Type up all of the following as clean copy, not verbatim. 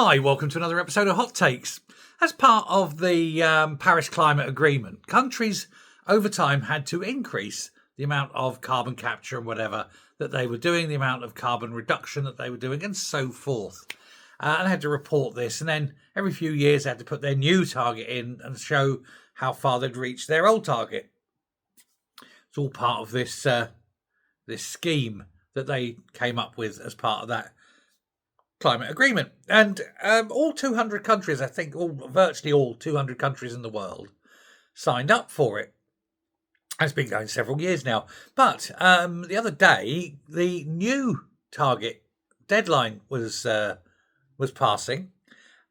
Hi, welcome to another episode of Hot Takes. As part of the Paris Climate Agreement, countries over time had to increase the amount of carbon capture and whatever that they were doing, the amount of carbon reduction that they were doing, and so forth. And had to report this, and then every few years they had to put their new target in and show how far they'd reached their old target. It's all part of this this scheme that they came up with as part of that climate agreement. And all 200 countries, I think, virtually all 200 countries in the world signed up for it. It's been going several years now. But the other day, the new target deadline was passing,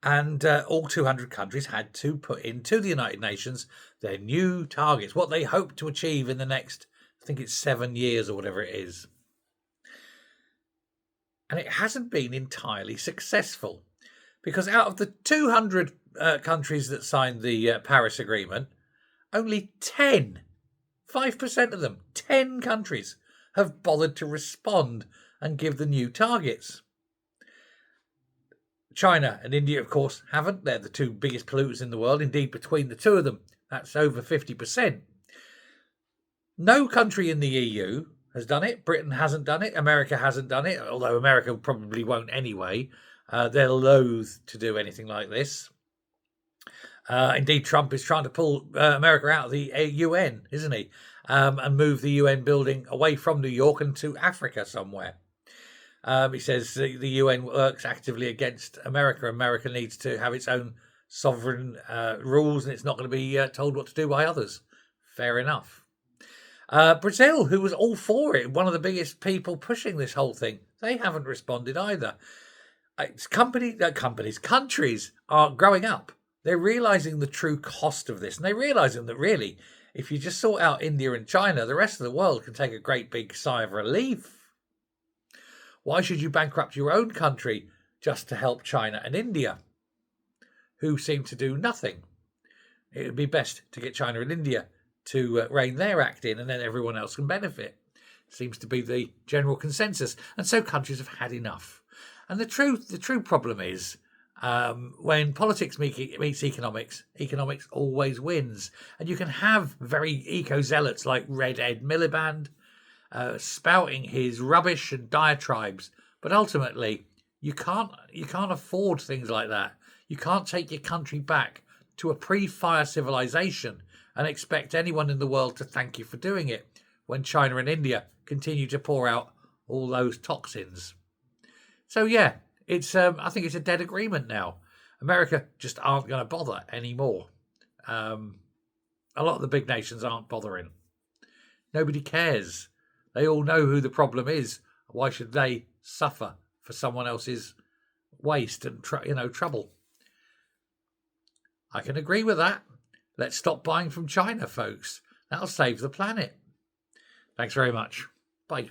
and all 200 countries had to put into the United Nations their new targets, what they hope to achieve in the next, I think it's 7 years or whatever it is. And it hasn't been entirely successful, because out of the 200 countries that signed the Paris Agreement, only 5% of them, 10 countries, have bothered to respond and give the new targets. China and India, of course, haven't. They're the two biggest polluters in the world. Indeed, between the two of them, that's over 50%. No country in the EU has done it. Britain hasn't done it. America hasn't done it, although America probably won't anyway. They're loath to do anything like this. Indeed, Trump is trying to pull America out of the UN, isn't he? And move the UN building away from New York and to Africa somewhere. He says the UN works actively against America. America needs to have its own sovereign rules, and it's not going to be told what to do by others. Fair enough. Brazil, who was all for it, one of the biggest people pushing this whole thing, they haven't responded either. Countries are growing up. They're realising the true cost of this, and they're realising that really, if you just sort out India and China, the rest of the world can take a great big sigh of relief. Why should you bankrupt your own country just to help China and India, who seem to do nothing? It would be best to get China and India to rein their act in, and then everyone else can benefit. Seems to be the general consensus. And so countries have had enough. And the true problem is when politics meets economics, economics always wins. And you can have very eco-zealots like Red Ed Miliband spouting his rubbish and diatribes, but ultimately you can't afford things like that. You can't take your country back to a pre-fire civilization and expect anyone in the world to thank you for doing it when China and India continue to pour out all those toxins. So yeah, it's I think it's a dead agreement now. America just aren't going to bother anymore. A lot of the big nations aren't bothering. Nobody cares. They all know who the problem is. Why should they suffer for someone else's waste and trouble? I can agree with that. Let's stop buying from China, folks. That'll save the planet. Thanks very much. Bye.